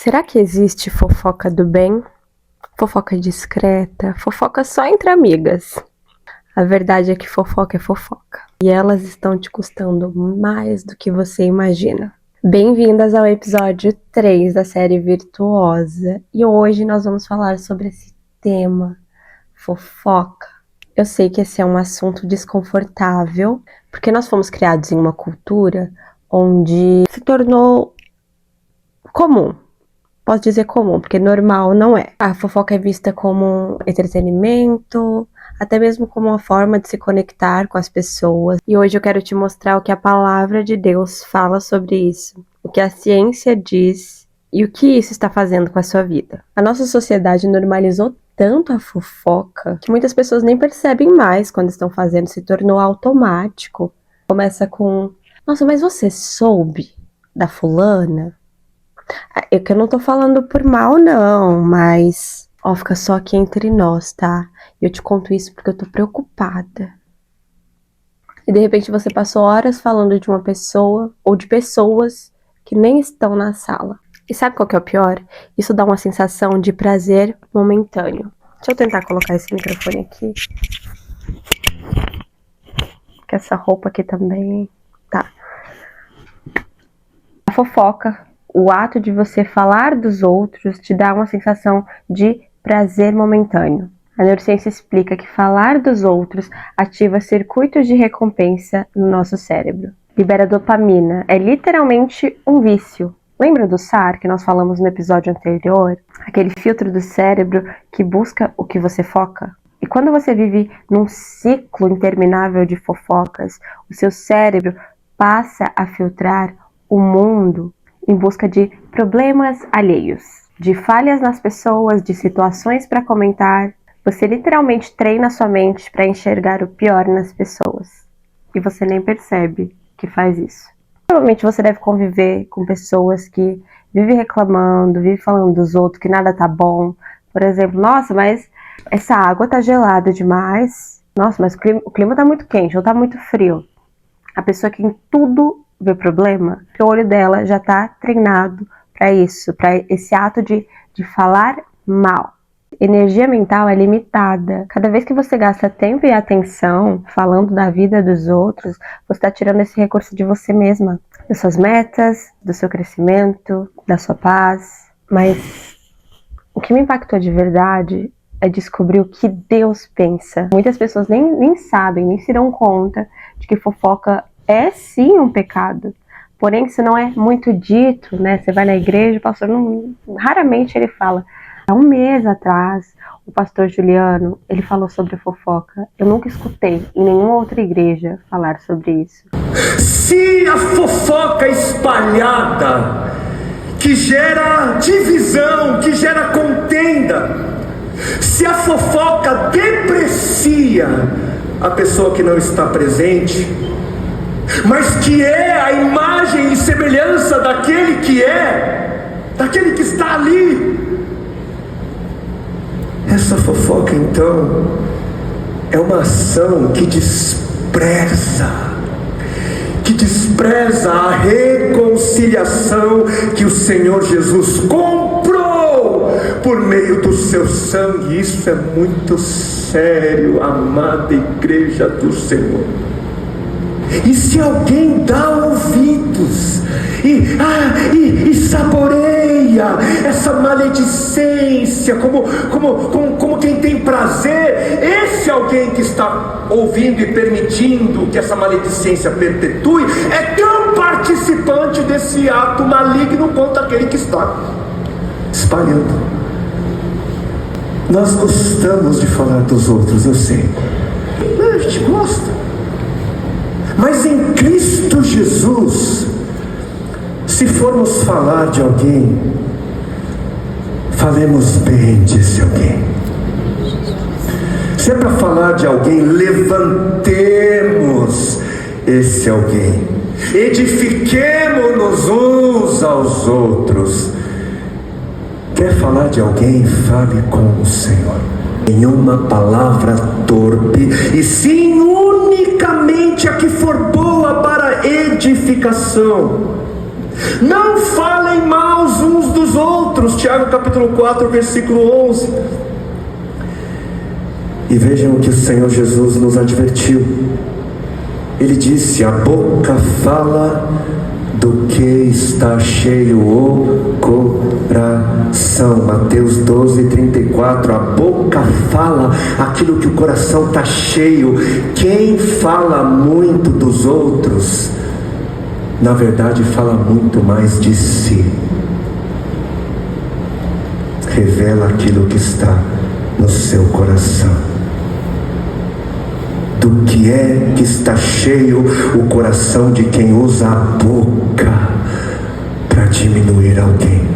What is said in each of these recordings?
Será que existe fofoca do bem? Fofoca discreta? Fofoca só entre amigas? A verdade é que fofoca é fofoca. E elas estão te custando mais do que você imagina. Bem-vindas ao episódio 3 da série Virtuosa. E hoje nós vamos falar sobre esse tema, fofoca. Eu sei que esse é um assunto desconfortável, porque nós fomos criados em uma cultura onde se tornou comum. Posso dizer comum, porque normal não é. A fofoca é vista como um entretenimento, até mesmo como uma forma de se conectar com as pessoas. E hoje eu quero te mostrar o que a palavra de Deus fala sobre isso, o que a ciência diz e o que isso está fazendo com a sua vida. A nossa sociedade normalizou tanto a fofoca que muitas pessoas nem percebem mais quando estão fazendo, se tornou automático. Começa com: nossa, mas você soube da fulana? É que eu não tô falando por mal, não, mas fica só aqui entre nós, tá? E eu te conto isso porque eu tô preocupada. E de repente você passou horas falando de uma pessoa ou de pessoas que nem estão na sala. E sabe qual que é o pior? Isso dá uma sensação de prazer momentâneo. Deixa eu tentar colocar esse microfone aqui. Que essa roupa aqui também. Tá. A fofoca, o ato de você falar dos outros, te dá uma sensação de prazer momentâneo. A neurociência explica que falar dos outros ativa circuitos de recompensa no nosso cérebro. Libera dopamina. É literalmente um vício. Lembra do SAR que nós falamos no episódio anterior? Aquele filtro do cérebro que busca o que você foca? E quando você vive num ciclo interminável de fofocas, o seu cérebro passa a filtrar o mundo em busca de problemas alheios, de falhas nas pessoas, de situações para comentar. Você literalmente treina sua mente para enxergar o pior nas pessoas. E você nem percebe que faz isso. Provavelmente você deve conviver com pessoas que vivem reclamando, vivem falando dos outros, que nada tá bom. Por exemplo, nossa, mas essa água tá gelada demais. Nossa, mas o clima tá muito quente ou tá muito frio. A pessoa que em tudo vê problema, o olho dela já tá treinado para isso, para esse ato de falar mal. Energia mental é limitada. Cada vez que você gasta tempo e atenção falando da vida dos outros, você está tirando esse recurso de você mesma, das suas metas, do seu crescimento, da sua paz. Mas o que me impactou de verdade é descobrir o que Deus pensa. Muitas pessoas nem sabem, nem se dão conta de que fofoca é sim um pecado. Porém, isso não é muito dito, né? Você vai na igreja, o pastor raramente ele fala. Há um mês atrás, o pastor Juliano, ele falou sobre fofoca. Eu nunca escutei em nenhuma outra igreja falar sobre isso. Se a fofoca espalhada, que gera divisão, que gera contenda, se a fofoca deprecia a pessoa que não está presente, mas que é a imagem e semelhança daquele que está ali, essa fofoca então é uma ação que despreza a reconciliação que o Senhor Jesus comprou por meio do seu sangue. Isso é muito sério, amada igreja do Senhor. E se alguém dá ouvidos e saboreia essa maledicência como quem tem prazer, esse alguém que está ouvindo e permitindo que essa maledicência perpetue é tão participante desse ato maligno quanto aquele que está espalhando. Nós gostamos de falar dos outros, eu sei. A gente gosta. Mas em Cristo Jesus, se formos falar de alguém, falemos bem desse alguém. Se é para falar de alguém, levantemos esse alguém, edifiquemo-nos uns aos outros. Quer falar de alguém? Fale com o Senhor. Nenhuma palavra torpe, e sim unicamente a que for boa para edificação. Não falem mal uns dos outros. Tiago capítulo 4, versículo 11. E vejam o que o Senhor Jesus nos advertiu. Ele disse: a boca fala do que está cheio o coração. Mateus 12, 34. A boca fala aquilo que o coração está cheio. Quem fala muito dos outros, na verdade fala muito mais de si. Revela aquilo que está no seu coração. Do que é que está cheio o coração de quem usa a boca para diminuir alguém?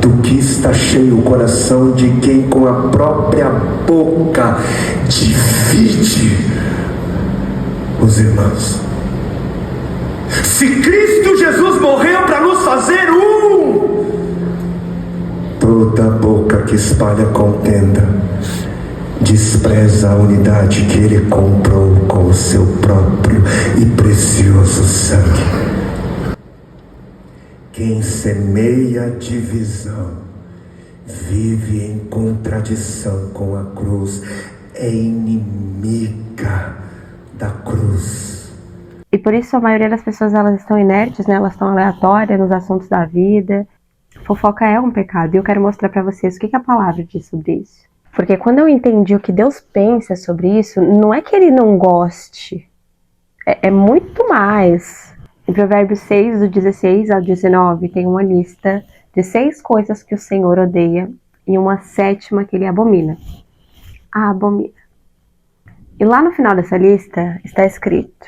Do que está cheio o coração de quem com a própria boca divide os irmãos? Se Cristo Jesus morreu para nos fazer toda boca que espalha contenda despreza a unidade que Ele comprou com o seu próprio e precioso sangue. Quem semeia divisão vive em contradição com a cruz, é inimiga da cruz. E por isso a maioria das pessoas, elas estão inertes, né? Elas estão aleatórias nos assuntos da vida. Fofoca é um pecado, e eu quero mostrar para vocês o que a palavra diz sobre isso. Porque quando eu entendi o que Deus pensa sobre isso, não é que Ele não goste, é muito mais. Em Provérbios 6, do 16 ao 19, tem uma lista de 6 coisas que o Senhor odeia e uma 7ª que Ele abomina. Abomina. E lá no final dessa lista está escrito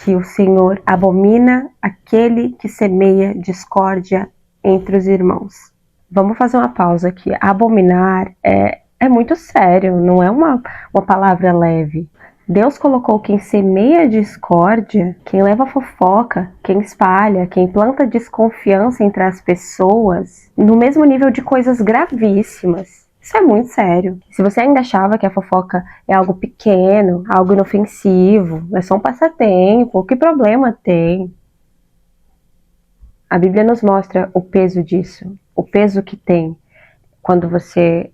que o Senhor abomina aquele que semeia discórdia entre os irmãos. Vamos fazer uma pausa aqui. Abominar é muito sério, não é uma palavra leve. Deus colocou quem semeia discórdia, quem leva fofoca, quem espalha, quem planta desconfiança entre as pessoas, no mesmo nível de coisas gravíssimas. Isso é muito sério. Se você ainda achava que a fofoca é algo pequeno, algo inofensivo, é só um passatempo, que problema tem? A Bíblia nos mostra o peso disso, o peso que tem quando você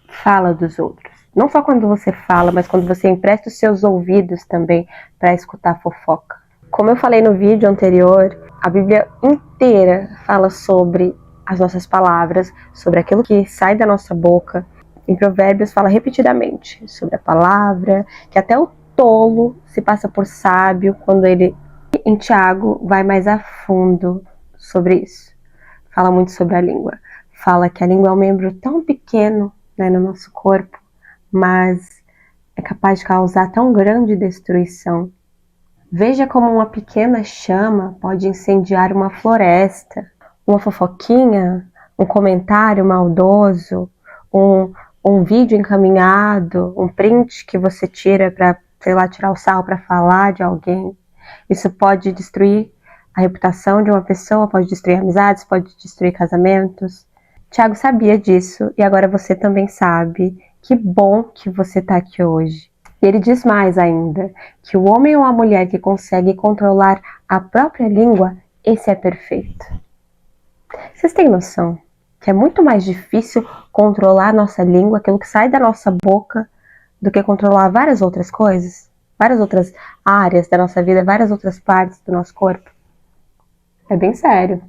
fala dos outros. Não só quando você fala, mas quando você empresta os seus ouvidos também para escutar fofoca. Como eu falei no vídeo anterior, a Bíblia inteira fala sobre as nossas palavras, sobre aquilo que sai da nossa boca. Em Provérbios fala repetidamente sobre a palavra, que até o tolo se passa por sábio quando ele... Em Tiago vai mais a fundo sobre isso. Fala muito sobre a língua. Fala que a língua é um membro tão pequeno, né, no nosso corpo, mas é capaz de causar tão grande destruição. Veja como uma pequena chama pode incendiar uma floresta. Uma fofoquinha, um comentário maldoso, um vídeo encaminhado, um print que você tira para, sei lá, tirar o sarro para falar de alguém. Isso pode destruir a reputação de uma pessoa, pode destruir amizades, pode destruir casamentos. Tiago sabia disso e agora você também sabe. Que bom que você está aqui hoje. E ele diz mais ainda, que o homem ou a mulher que consegue controlar a própria língua, esse é perfeito. Vocês têm noção que é muito mais difícil controlar a nossa língua, aquilo que sai da nossa boca, do que controlar várias outras coisas? Várias outras áreas da nossa vida, várias outras partes do nosso corpo? É bem sério.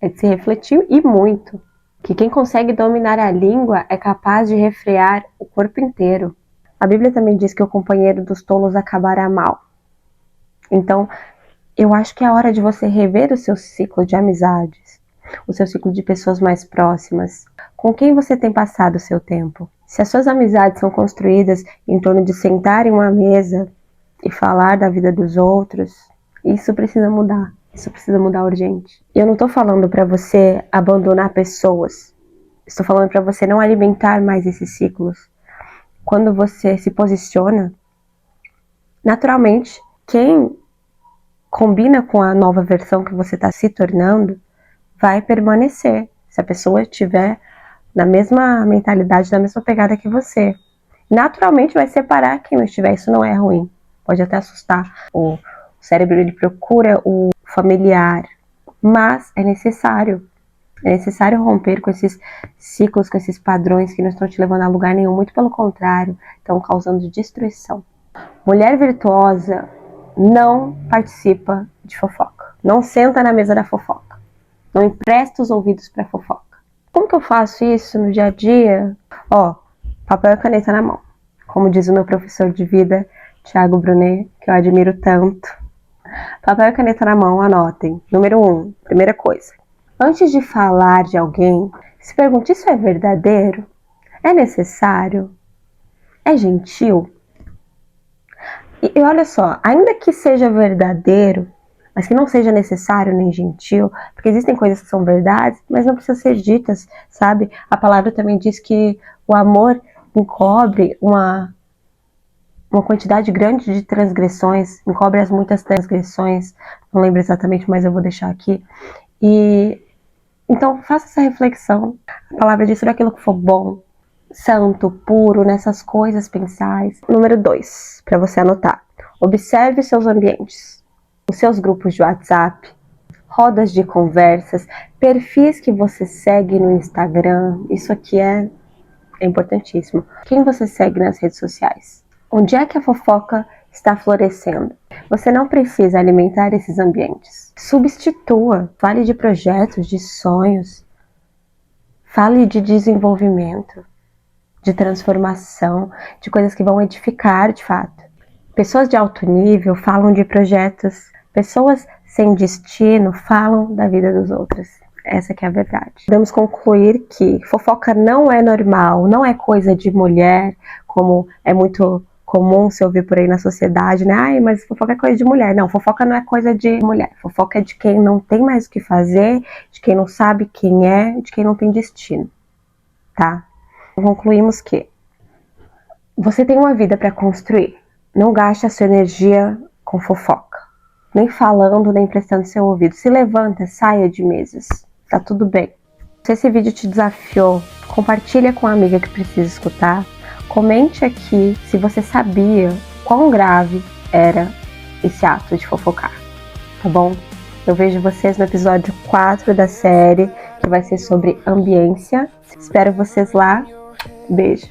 É de se refletir e muito. Que quem consegue dominar a língua é capaz de refrear o corpo inteiro. A Bíblia também diz que o companheiro dos tolos acabará mal. Então, eu acho que é hora de você rever o seu ciclo de amizades, o seu ciclo de pessoas mais próximas. Com quem você tem passado o seu tempo? Se as suas amizades são construídas em torno de sentar em uma mesa e falar da vida dos outros, isso precisa mudar. Isso precisa mudar urgente. E eu não estou falando para você abandonar pessoas. Estou falando para você não alimentar mais esses ciclos. Quando você se posiciona, naturalmente, quem combina com a nova versão que você está se tornando, vai permanecer. Se a pessoa estiver na mesma mentalidade, na mesma pegada que você. Naturalmente vai separar quem não estiver. Isso não é ruim. Pode até assustar. O cérebro, ele procura o familiar, mas é necessário. É necessário romper com esses ciclos, com esses padrões que não estão te levando a lugar nenhum, muito pelo contrário, estão causando destruição. Mulher virtuosa não participa de fofoca, não senta na mesa da fofoca, não empresta os ouvidos para fofoca. Como que eu faço isso no dia a dia? Papel e caneta na mão. Como diz o meu professor de vida, Thiago Brunet, que eu admiro tanto. Papel e caneta na mão, anotem. Número 1, primeira coisa. Antes de falar de alguém, se pergunte: isso é verdadeiro? É necessário? É gentil? E olha só, ainda que seja verdadeiro, mas que não seja necessário nem gentil, porque existem coisas que são verdades, mas não precisam ser ditas, sabe? A palavra também diz que o amor encobre uma quantidade grande de transgressões, encobre as muitas transgressões, não lembro exatamente, mas eu vou deixar aqui. E então faça essa reflexão. A palavra diz tudo aquilo que for bom, santo, puro, nessas coisas pensais. Número 2, para você anotar. Observe seus ambientes, os seus grupos de WhatsApp, rodas de conversas, perfis que você segue no Instagram. Isso aqui é importantíssimo. Quem você segue nas redes sociais? Onde é que a fofoca está florescendo? Você não precisa alimentar esses ambientes. Substitua. Fale de projetos, de sonhos. Fale de desenvolvimento, de transformação, de coisas que vão edificar de fato. Pessoas de alto nível falam de projetos. Pessoas sem destino falam da vida dos outros. Essa que é a verdade. Podemos concluir que fofoca não é normal, não é coisa de mulher, como é muito comum se ouvir por aí na sociedade, né? Ai, mas fofoca é coisa de mulher. Não, fofoca não é coisa de mulher. Fofoca é de quem não tem mais o que fazer, de quem não sabe quem é, de quem não tem destino, tá? Concluímos que você tem uma vida para construir. Não gaste a sua energia com fofoca, nem falando, nem prestando seu ouvido. Se levanta, saia de mesas. Tá tudo bem. Se esse vídeo te desafiou, compartilha com a amiga que precisa escutar. Comente aqui se você sabia quão grave era esse ato de fofocar, tá bom? Eu vejo vocês no episódio 4 da série, que vai ser sobre ambiência. Espero vocês lá. Beijo.